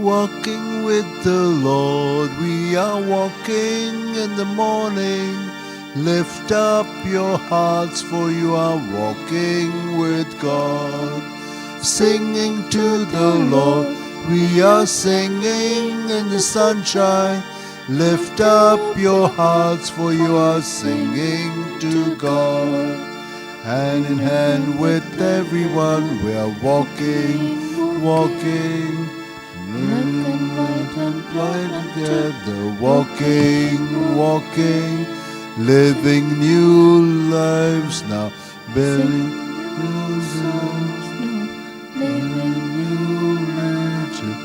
Walking with the Lord, we are walking in the morning. Lift up your hearts, for you are walking with God. Singing to the Lord, we are singing in the sunshine. Lift up your hearts, for you are singing to God. Hand in hand with everyone, we are walking, walking. Black and white together, walking, walking, living new lives now, building new lives now, living new nature.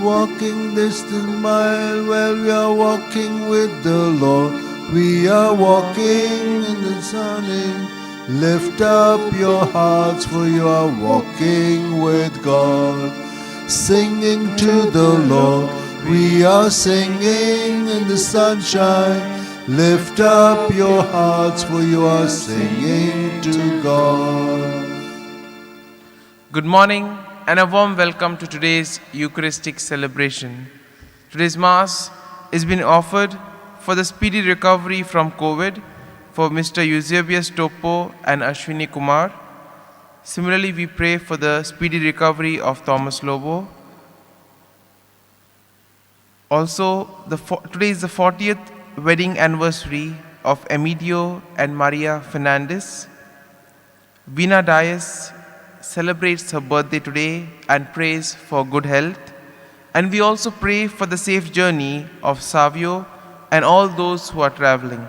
Walking distant mile, well, we are walking with the Lord. We are walking in the sunny. Lift up your hearts, for you are walking with God. Singing to the Lord, we are singing in the sunshine. Lift up your hearts, for you are singing to God. Good morning and a warm welcome to today's Eucharistic celebration. Today's Mass is being offered for the speedy recovery from COVID for Mr. Eusebius Topo and Ashwini Kumar. Similarly, we pray for the speedy recovery of Thomas Lobo. Also, today is the 40th wedding anniversary of Emidio and Maria Fernandez. Vina Dias celebrates her birthday today and prays for good health. And we also pray for the safe journey of Savio and all those who are traveling.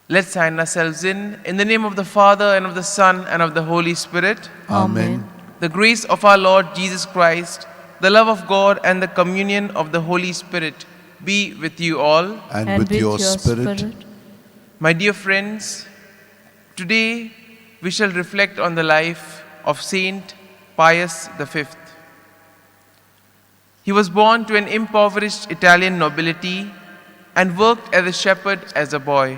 Let's sign ourselves in the name of the Father, and of the Son, and of the Holy Spirit. Amen. The grace of our Lord Jesus Christ, the love of God, and the communion of the Holy Spirit be with you all. And with your spirit. My dear friends, today we shall reflect on the life of Saint Pius V. He was born to an impoverished Italian nobility and worked as a shepherd as a boy.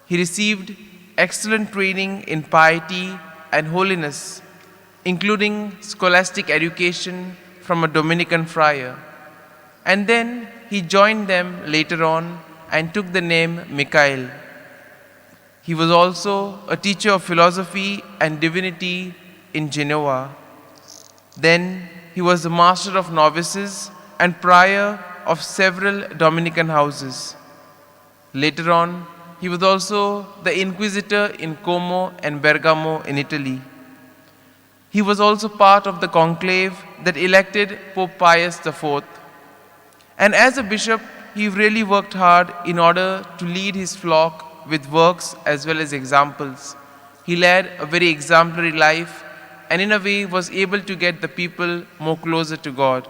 He received excellent training in piety and holiness, including scholastic education from a Dominican friar. And then he joined them later on and took the name Mikhail. He was also a teacher of philosophy and divinity in Genoa. Then he was the master of novices and prior of several Dominican houses. Later on, he was also the inquisitor in Como and Bergamo in Italy. He was also part of the conclave that elected Pope Pius IV. And as a bishop, he really worked hard in order to lead his flock with works as well as examples. He led a very exemplary life and in a way was able to get the people more closer to God.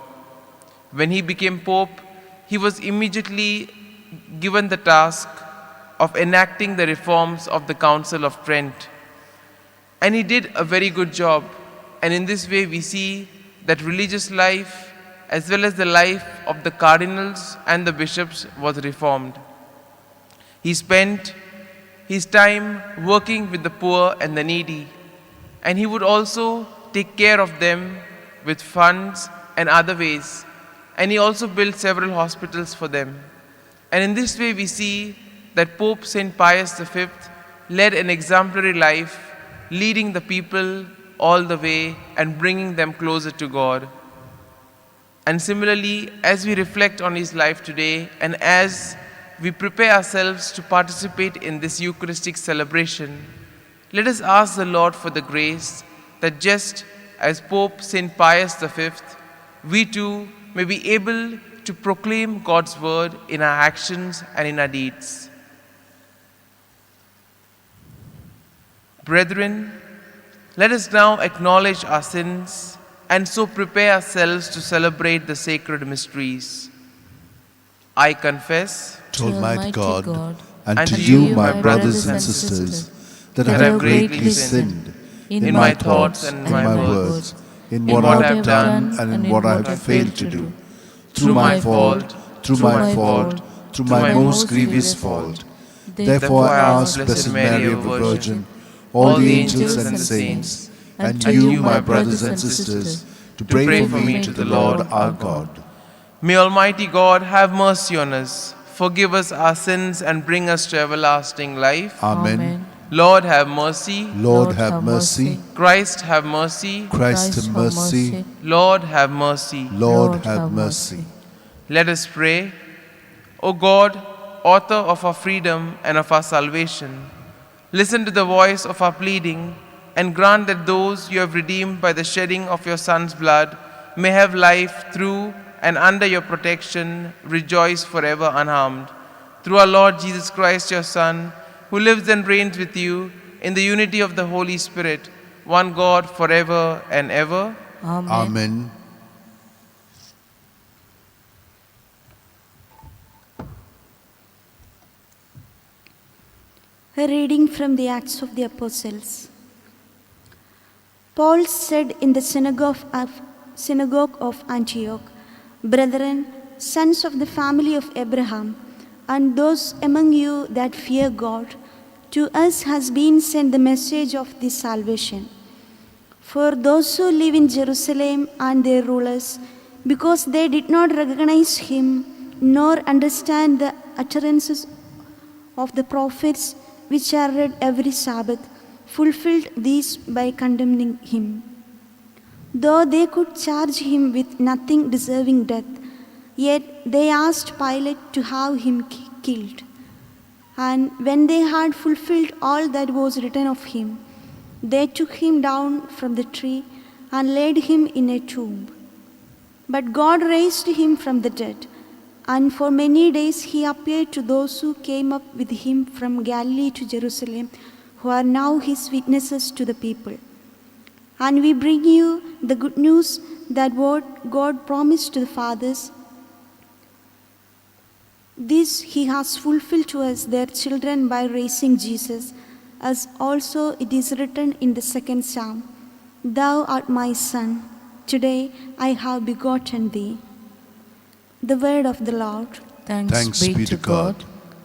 When he became Pope, he was immediately given the task of enacting the reforms of the Council of Trent. And he did a very good job. And in this way we see that religious life as well as the life of the cardinals and the bishops was reformed. He spent his time working with the poor and the needy, and he would also take care of them with funds and other ways. And he also built several hospitals for them. And in this way we see that Pope St. Pius V led an exemplary life, leading the people all the way and bringing them closer to God. And similarly, as we reflect on his life today and as we prepare ourselves to participate in this Eucharistic celebration, let us ask the Lord for the grace that just as Pope St. Pius V, we too may be able to proclaim God's word in our actions and in our deeds. Brethren, let us now acknowledge our sins and so prepare ourselves to celebrate the sacred mysteries. I confess to Almighty God and to you, my brothers and sisters, that I have greatly sinned in my thoughts and in my words, in what I have done and in what I have failed to do, through my fault, through my most grievous fault. Therefore I ask Blessed Mary, ever Virgin, all the angels and saints, and you, my brothers and sisters, to pray for me to the Lord our God. May Almighty God have mercy on us, forgive us our sins, and bring us to everlasting life. Amen. Lord, have mercy. Lord, have mercy. Christ, have mercy. Christ, have mercy. Lord, have mercy. Lord, have mercy. Let us pray. O God, author of our freedom and of our salvation, listen to the voice of our pleading and grant that those you have redeemed by the shedding of your Son's blood may have life through and under your protection, rejoice forever unharmed. Through our Lord Jesus Christ, your Son, who lives and reigns with you in the unity of the Holy Spirit, one God forever and ever. Amen. A reading from the Acts of the Apostles. Paul said in the synagogue of Antioch, "Brethren, sons of the family of Abraham, and those among you that fear God, to us has been sent the message of this salvation. For those who live in Jerusalem and their rulers, because they did not recognize him nor understand the utterances of the prophets which are read every Sabbath, fulfilled these by condemning him. Though they could charge him with nothing deserving death, yet they asked Pilate to have him killed. And when they had fulfilled all that was written of him, they took him down from the tree and laid him in a tomb. But God raised him from the dead, and for many days he appeared to those who came up with him from Galilee to Jerusalem, who are now his witnesses to the people. And we bring you the good news that what God promised to the fathers, this he has fulfilled to us, their children, by raising Jesus, as also it is written in the second Psalm, "Thou art my son, today I have begotten thee." The word of the Lord. Thanks be to God.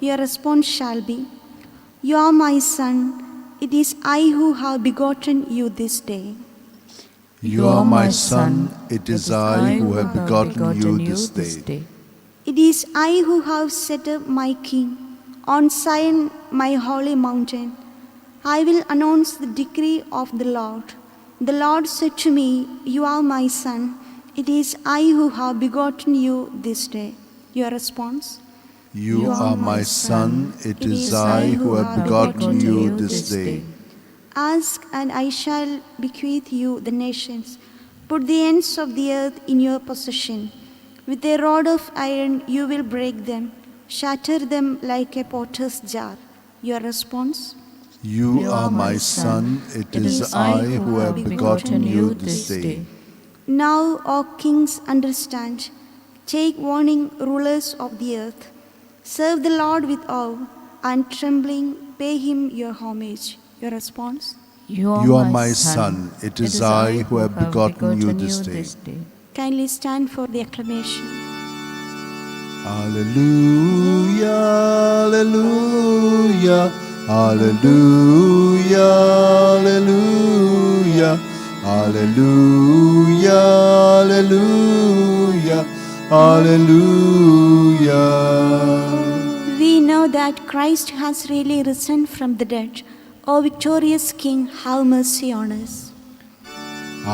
Your response shall be, "You are my son, it is I who have begotten you this day." You are my son, it is I who have begotten you this day. It is I who have set up my king on Zion, my holy mountain. I will announce the decree of the Lord. The Lord said to me, "You are my son, it is I who have begotten you this day." Your response? You are my son, it is I who have begotten you this day. Ask, and I shall bequeath you the nations. Put the ends of the earth in your possession. With a rod of iron you will break them, shatter them like a potter's jar. Your response? You are my son, it is I who have begotten you this day. Now, O kings, understand. Take warning, rulers of the earth. Serve the Lord with awe and trembling, pay him your homage. Your response? You are my son, it is I who have begotten you this day. Kindly stand for the acclamation. Alleluia, alleluia, alleluia, alleluia, alleluia, alleluia, alleluia. We know that Christ has really risen from the dead. O victorious King, have mercy on us.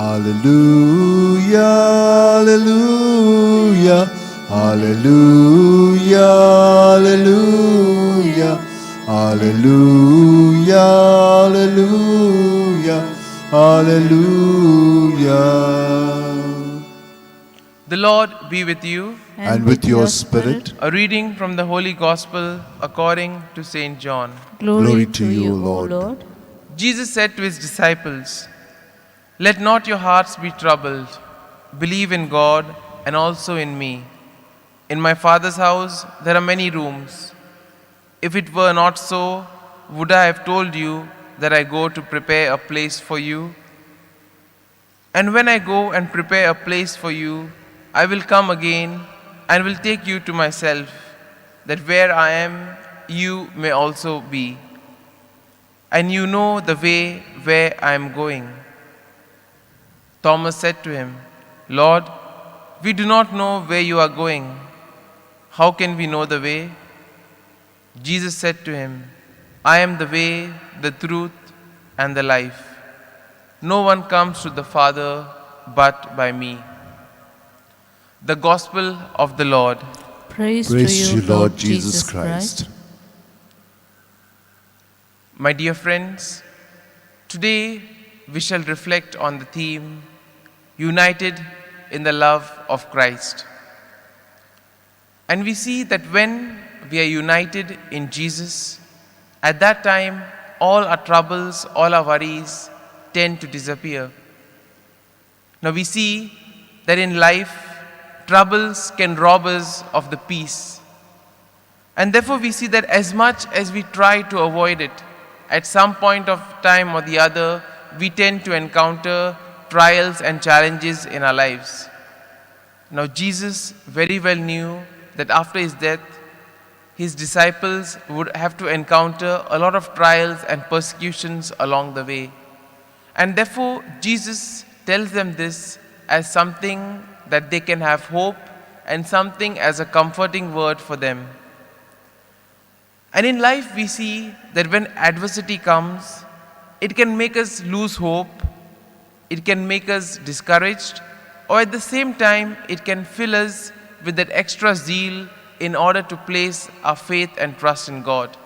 Alleluia, alleluia, alleluia, alleluia, alleluia, alleluia, alleluia. The Lord be with you. And with your spirit. A reading from the Holy Gospel according to St. John. Glory to you, Lord. Jesus said to his disciples, "Let not your hearts be troubled. Believe in God and also in me. In my Father's house there are many rooms. If it were not so, would I have told you that I go to prepare a place for you? And when I go and prepare a place for you, I will come again and will take you to myself, that where I am, you may also be. And you know the way where I am going." Thomas said to him, Lord, we do not know where you are going. How can we know the way? Jesus said to him, I am the way, the truth, and the life. No one comes to the Father but by me. The Gospel of the Lord. Praise Praise to you, you, Lord Jesus Christ. My dear friends, today we shall reflect on the theme, United in the Love of Christ. And we see that when we are united in Jesus, at that time all our troubles, all our worries tend to disappear. Now we see that in life, troubles can rob us of the peace. And therefore we see that as much as we try to avoid it, at some point of time or the other, we tend to encounter trials and challenges in our lives. Now Jesus very well knew that after his death, his disciples would have to encounter a lot of trials and persecutions along the way. And therefore Jesus tells them this as something that they can have hope and something as a comforting word for them. And in life we see that when adversity comes, it can make us lose hope, it can make us discouraged, or at the same time it can fill us with that extra zeal in order to place our faith and trust in God.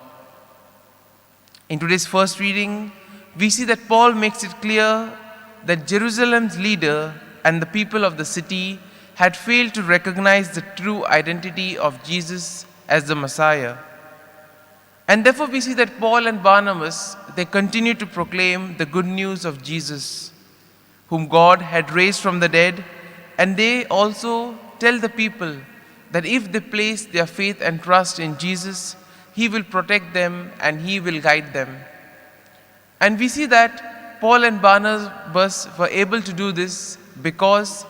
In today's first reading, we see that Paul makes it clear that Jerusalem's leader and the people of the city had failed to recognize the true identity of Jesus as the Messiah. And therefore we see that Paul and Barnabas, they continue to proclaim the good news of Jesus, whom God had raised from the dead, and they also tell the people that if they place their faith and trust in Jesus, He will protect them and He will guide them. And we see that Paul and Barnabas were able to do this because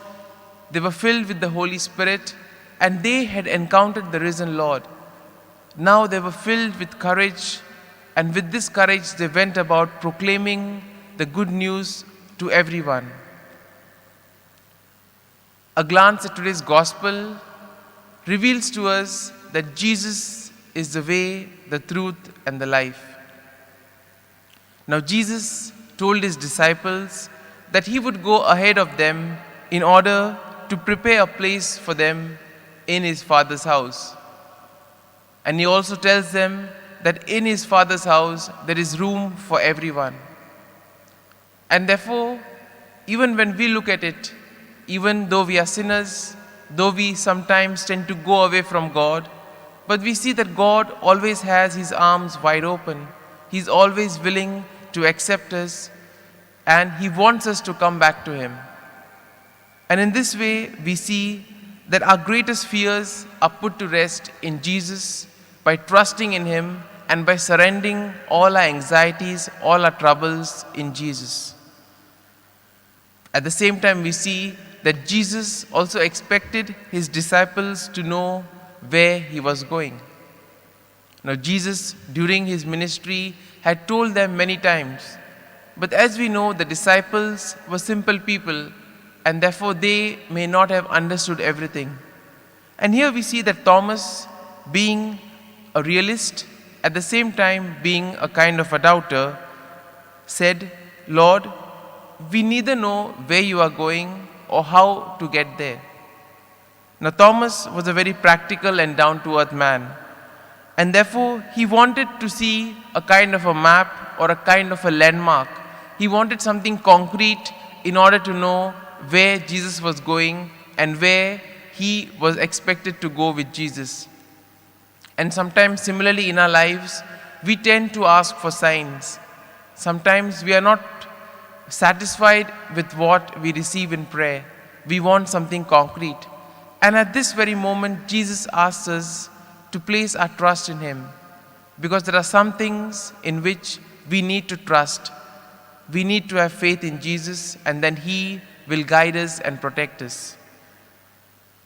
they were filled with the Holy Spirit and they had encountered the risen Lord. Now they were filled with courage, and with this courage they went about proclaiming the good news to everyone. A glance at today's gospel reveals to us that Jesus is the way, the truth, and the life. Now Jesus told his disciples that he would go ahead of them in order to prepare a place for them in his Father's house. And he also tells them that in his Father's house there is room for everyone. And therefore, even when we look at it, even though we are sinners, though we sometimes tend to go away from God, but we see that God always has his arms wide open. He's always willing to accept us, and he wants us to come back to him. And in this way, we see that our greatest fears are put to rest in Jesus by trusting in him and by surrendering all our anxieties, all our troubles in Jesus. At the same time, we see that Jesus also expected his disciples to know where he was going. Now, Jesus, during his ministry, had told them many times, but as we know, the disciples were simple people, and therefore they may not have understood everything. And here we see that Thomas, being a realist, at the same time being a kind of a doubter, said, Lord, we neither know where you are going or how to get there. Now Thomas was a very practical and down-to-earth man, and therefore he wanted to see a kind of a map or a kind of a landmark. He wanted something concrete in order to know where Jesus was going and where he was expected to go with Jesus. And sometimes similarly in our lives, we tend to ask for signs. Sometimes we are not satisfied with what we receive in prayer. We want something concrete. And at this very moment, Jesus asks us to place our trust in him, because there are some things in which we need to trust. We need to have faith in Jesus, and then he will guide us and protect us.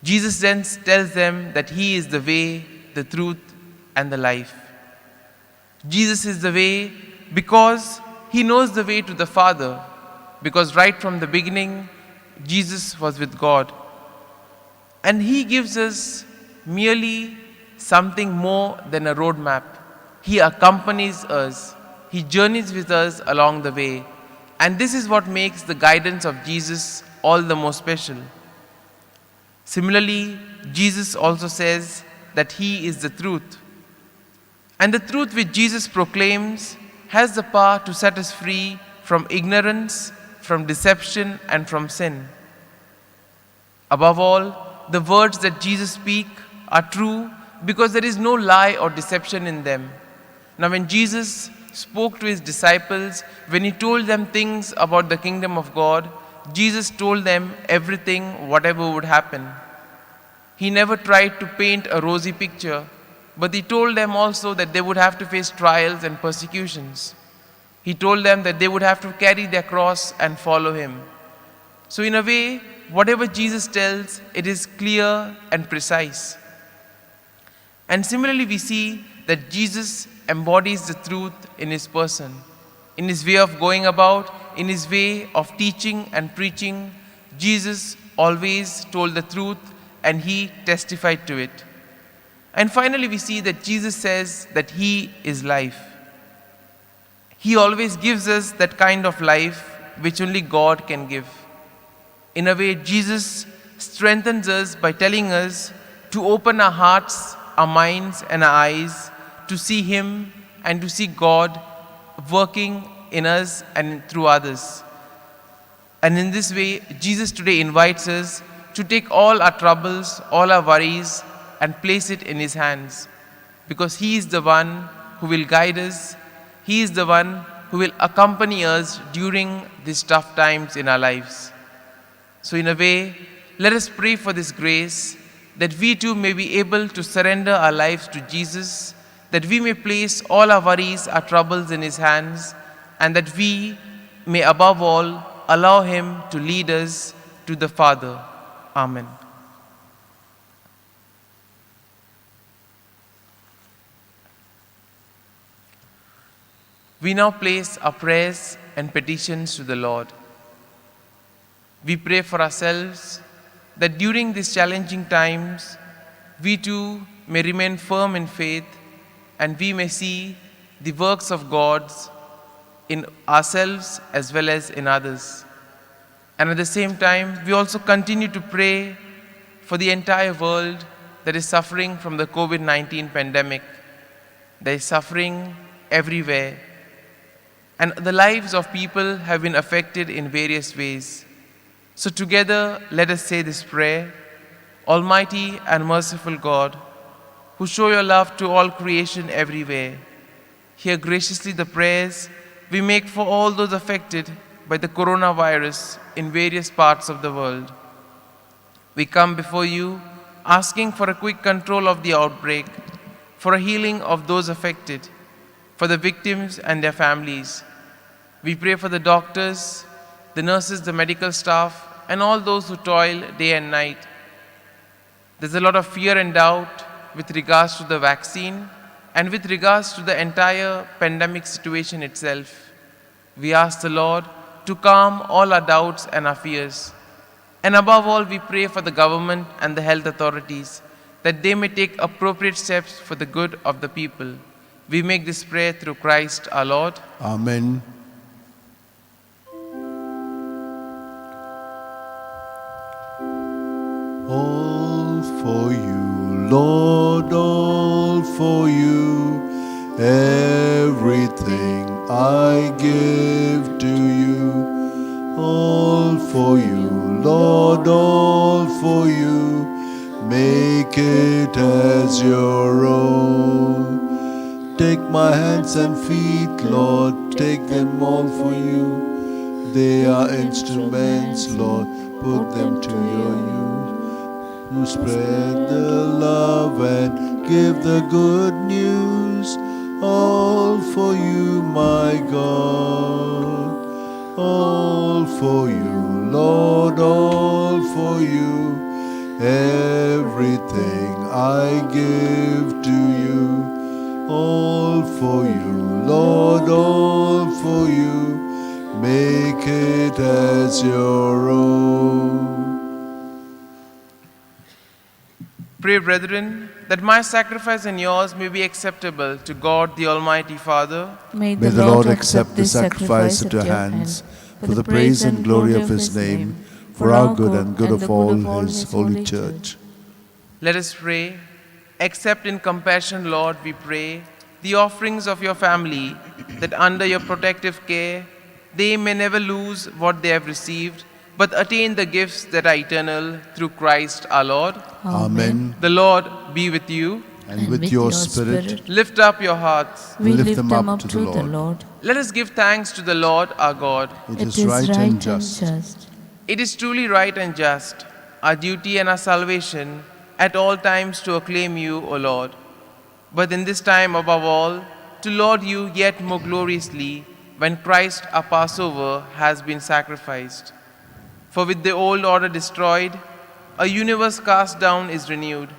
Jesus then tells them that he is the way, the truth, and the life. Jesus is the way because he knows the way to the Father, because right from the beginning, Jesus was with God. And He gives us merely something more than a roadmap. He accompanies us. He journeys with us along the way. And this is what makes the guidance of Jesus all the more special. Similarly, Jesus also says that He is the truth. And the truth which Jesus proclaims has the power to set us free from ignorance, from deception, and from sin. Above all, the words that Jesus speaks are true because there is no lie or deception in them. Now, when Jesus spoke to His disciples, when He told them things about the kingdom of God, Jesus told them everything, whatever would happen. He never tried to paint a rosy picture, but He told them also that they would have to face trials and persecutions. He told them that they would have to carry their cross and follow Him. So in a way, whatever Jesus tells, it is clear and precise. And similarly, we see that Jesus embodies the truth in His person, in His way of going about, in His way of teaching and preaching. Jesus always told the truth and He testified to it. And finally, we see that Jesus says that He is life. He always gives us that kind of life which only God can give. In a way, Jesus strengthens us by telling us to open our hearts, our minds, and our eyes to see Him and to see God working in us and through others. And in this way, Jesus today invites us to take all our troubles, all our worries, and place it in His hands. Because He is the one who will guide us. He is the one who will accompany us during these tough times in our lives. So in a way, let us pray for this grace that we too may be able to surrender our lives to Jesus, that we may place all our worries, our troubles in His hands, and that we may above all allow Him to lead us to the Father. Amen. We now place our prayers and petitions to the Lord. We pray for ourselves that during these challenging times, we too may remain firm in faith and we may see the works of God in ourselves as well as in others. And at the same time, we also continue to pray for the entire world that is suffering from the COVID-19 pandemic. There is suffering everywhere. And the lives of people have been affected in various ways. So together, let us say this prayer. Almighty and merciful God, who show your love to all creation everywhere, hear graciously the prayers we make for all those affected by the coronavirus in various parts of the world. We come before you asking for a quick control of the outbreak, for a healing of those affected, for the victims and their families. We pray for the doctors, the nurses, the medical staff, and all those who toil day and night. There's a lot of fear and doubt with regards to the vaccine and with regards to the entire pandemic situation itself. We ask the Lord to calm all our doubts and our fears. And above all, we pray for the government and the health authorities that they may take appropriate steps for the good of the people. We make this prayer through Christ our Lord. Amen. All for you, Lord, all for you. Everything I give to you. All for you, Lord, all for you. Make it as your own. Take my hands and feet, Lord, take them all for you. They are instruments, Lord, put them to your use. You spread the love and give the good news. All for you, my God. All for you, Lord, all for you. Everything I give to you. All for you, Lord, all for you. make it as your own. Pray, brethren, that my sacrifice and yours may be acceptable to God the Almighty Father. May May the Lord accept the sacrifice at your hands for the praise and glory of his name, for our good and good of all his holy church. Let us pray. Accept in compassion, Lord, we pray, the offerings of your family, that under your protective care they may never lose what they have received, but attain the gifts that are eternal through Christ our Lord. Amen. The Lord be with you. And with your spirit, Lift up your hearts. we lift lift them them up up to to the the Lord. Lord. Let us give thanks to the Lord our God. it is right and just. It is truly right and just, our duty and our salvation, at all times to acclaim you, O Lord. But in this time above all, to laud you yet more gloriously, when Christ our Passover has been sacrificed. For with the old order destroyed, a universe cast down is renewed,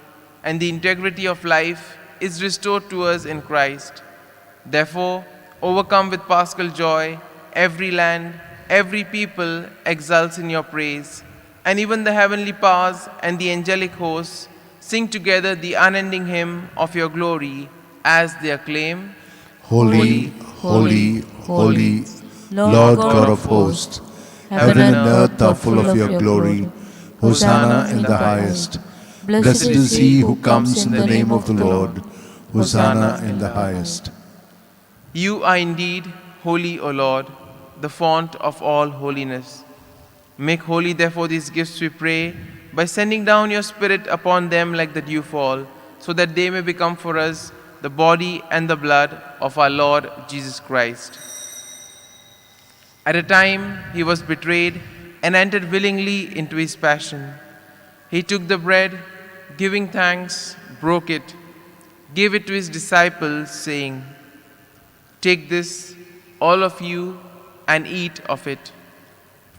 and the integrity of life is restored to us in Christ. Therefore, overcome with paschal joy, every land, every people exults in your praise, and even the heavenly powers and the angelic hosts sing together the unending hymn of your glory as they acclaim, Holy, holy, holy, Lord God of hosts, heaven and earth are full of your glory. Hosanna in the highest. Blessed is he who comes in the name of the Lord. Hosanna in the highest. You are indeed holy, O Lord, the fount of all holiness. Make holy, therefore, these gifts, we pray, by sending down your Spirit upon them like the dewfall, so that they may become for us the body and the blood of our Lord Jesus Christ. At a time he was betrayed and entered willingly into his passion. He took the bread, giving thanks, broke it, gave it to his disciples, saying, "Take this, all of you, and eat of it,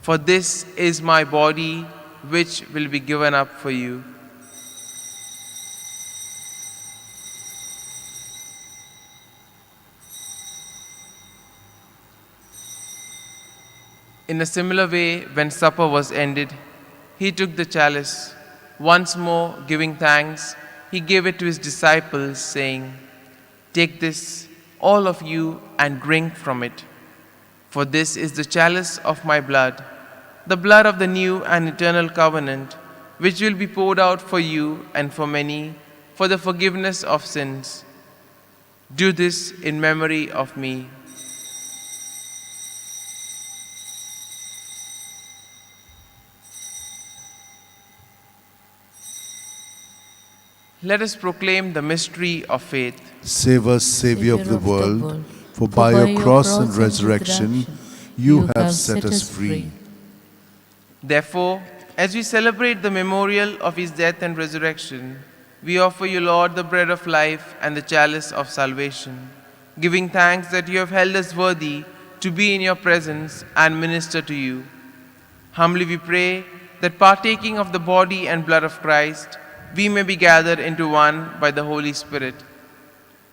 for this is my body, which will be given up for you." In a similar way, when supper was ended, he took the chalice. Once more, giving thanks, he gave it to his disciples, saying, "Take this, all of you, and drink from it. For this is the chalice of my blood, the blood of the new and eternal covenant, which will be poured out for you and for many for the forgiveness of sins. Do this in memory of me." Let us proclaim the mystery of faith. Save us, Savior of the world, for by your cross and resurrection you have set us free. Therefore, as we celebrate the memorial of his death and resurrection, we offer you, Lord, the bread of life and the chalice of salvation, giving thanks that you have held us worthy to be in your presence and minister to you. Humbly we pray that partaking of the body and blood of Christ, we may be gathered into one by the Holy Spirit.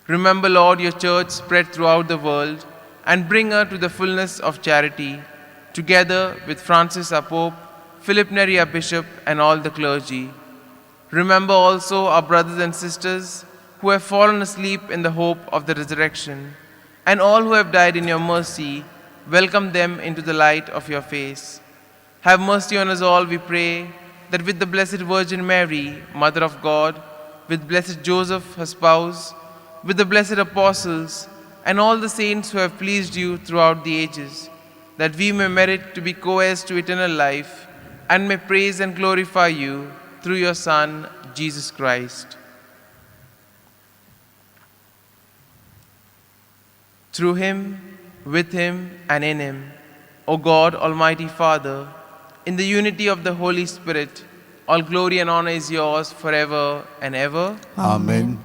Remember, Lord, your church spread throughout the world, and bring her to the fullness of charity, together with Francis our Pope, Philip Neri our Bishop, and all the clergy. Remember also our brothers and sisters who have fallen asleep in the hope of the resurrection, and all who have died in your mercy. Welcome them into the light of your face. Have mercy on us all, we pray, that with the Blessed Virgin Mary, Mother of God, with blessed Joseph, her spouse, with the blessed apostles, and all the saints who have pleased you throughout the ages, that we may merit to be co-heirs to eternal life, and may praise and glorify you through your Son, Jesus Christ. Through him, with him, and in him, O God, Almighty Father, in the unity of the Holy Spirit, all glory and honor is yours forever and ever. Amen.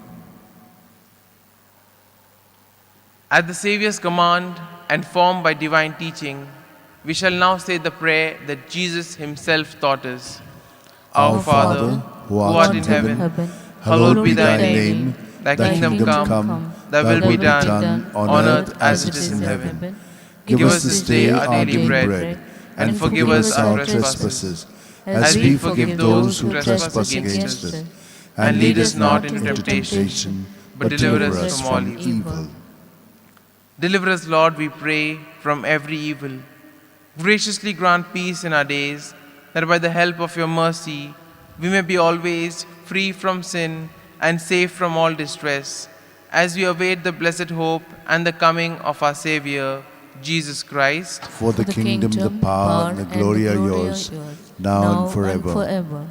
At the Saviour's command and formed by divine teaching, we shall now say the prayer that Jesus himself taught us. Our Father, who art in heaven, hallowed be thy name. Thy kingdom come, thy will be done on earth as it is in heaven. Give us this day our daily bread, and forgive us our trespasses, as we forgive those who trespass against us. And lead us not into temptation, but deliver us from evil. Deliver us, Lord, we pray, from every evil. Graciously grant peace in our days, that by the help of your mercy we may be always free from sin and safe from all distress, as we await the blessed hope and the coming of our Saviour, Jesus Christ. For the kingdom, the power, and the glory are yours, now and forever.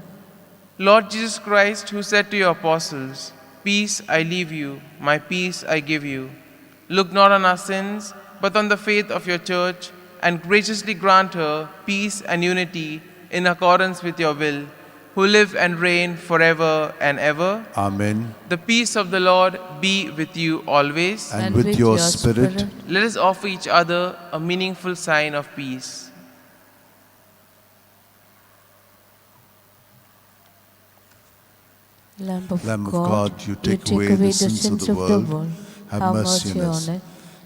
Lord Jesus Christ, who said to your apostles, "Peace I leave you, my peace I give you," look not on our sins, but on the faith of your church, and graciously grant her peace and unity in accordance with your will, who live and reign forever and ever. Amen. The peace of the Lord be with you always. And with your spirit. Let us offer each other a meaningful sign of peace. Lamb of Lamb of God, God, you take away the sins of the world. Have mercy on us.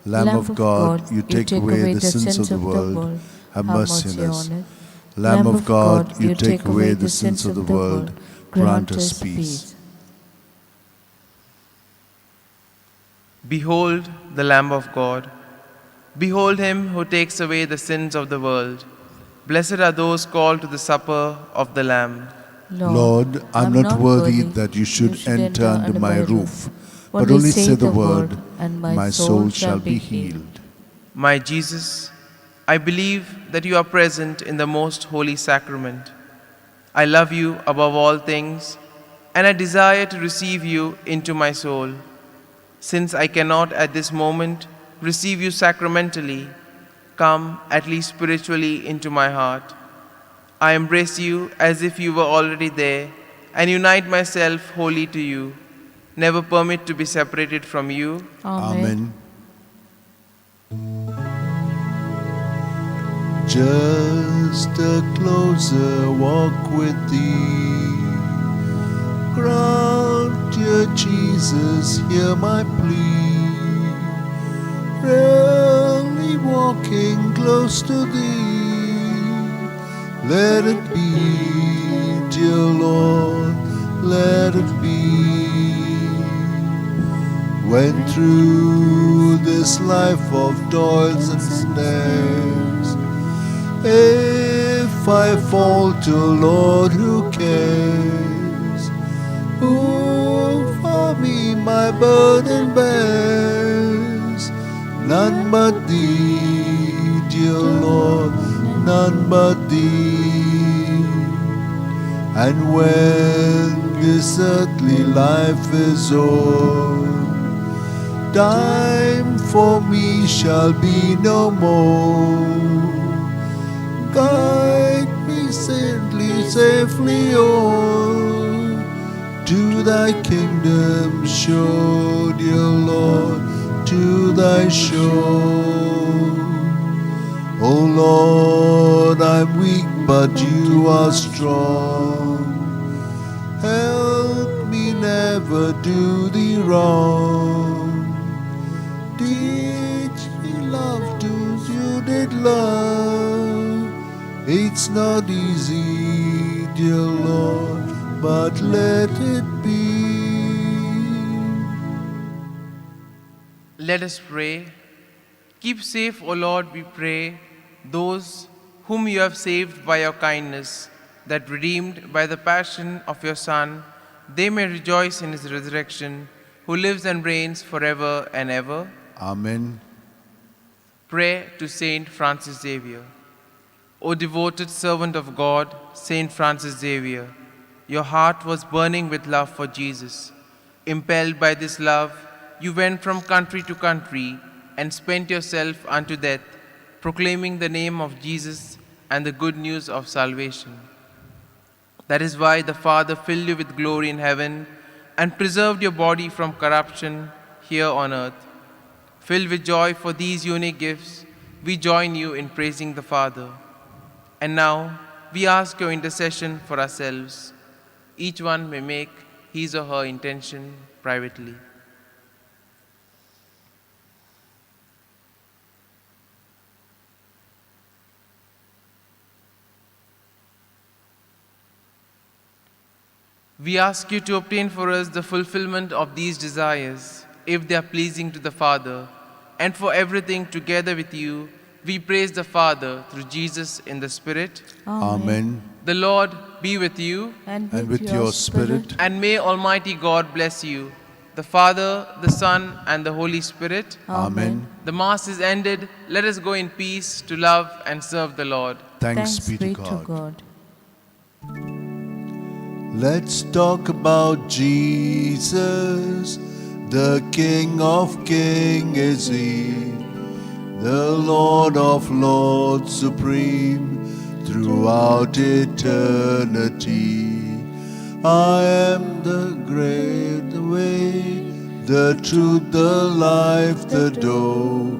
Lamb of God, you take away the sins of the world. Have mercy on us. Lamb of God, you take away the sins of the world. Grant us peace. Behold the Lamb of God. Behold him who takes away the sins of the world. Blessed are those called to the supper of the Lamb. Lord, I am not worthy that you should enter under my roof, but only say the word, and my soul shall be healed. My Jesus, I believe that you are present in the most holy sacrament. I love you above all things, and I desire to receive you into my soul. Since I cannot at this moment receive you sacramentally, come at least spiritually into my heart. I embrace you as if you were already there, and unite myself wholly to you. Never permit to be separated from you. Amen. Just a closer walk with thee. Grant, dear Jesus, hear my plea. Really walking close to thee. Let it be, dear Lord, let it be. When through this life of toils and snares, if I falter, Lord, who cares? Who for me my burden bears? None but thee, dear Lord, none but thee. And when this earthly life is o'er, time for me shall be no more. Guide me safely on to thy kingdom shore, dear Lord, to thy shore. O Lord, I'm weak, but you are strong. Help me never do thee wrong. Teach me love to you did love. It's not easy, dear Lord, but let it be. Let us pray. Keep safe, O Lord, we pray, those whom you have saved by your kindness, that redeemed by the passion of your Son, they may rejoice in his resurrection, who lives and reigns forever and ever. Amen. Pray to Saint Francis Xavier. O devoted servant of God, Saint Francis Xavier, your heart was burning with love for Jesus. Impelled by this love, you went from country to country and spent yourself unto death, proclaiming the name of Jesus and the good news of salvation. That is why the Father filled you with glory in heaven and preserved your body from corruption here on earth. Filled with joy for these unique gifts, we join you in praising the Father. And now, we ask your intercession for ourselves. Each one may make his or her intention privately. We ask you to obtain for us the fulfillment of these desires, if they are pleasing to the Father, and for everything together with you, we praise the Father through Jesus in the Spirit. Amen. The Lord be with you, And with your spirit. and may Almighty God bless you, the Father, the Son, and the Holy Spirit. Amen. The Mass is ended. Let us go in peace to love and serve the Lord. Thanks be to God. Let's talk about Jesus. The King of Kings is He, the Lord of Lords supreme throughout eternity. I am the great way, the truth, the life, the door.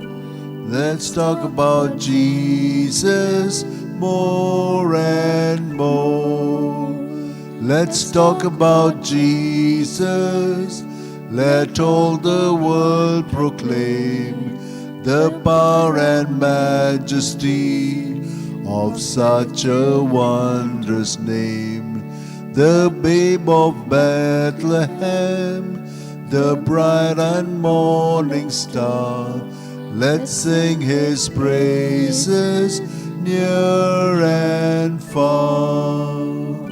Let's talk about Jesus more and more. Let's talk about Jesus. Let all the world proclaim the power and majesty of such a wondrous name. The babe of Bethlehem, the bright and morning star. Let's sing his praises near and far.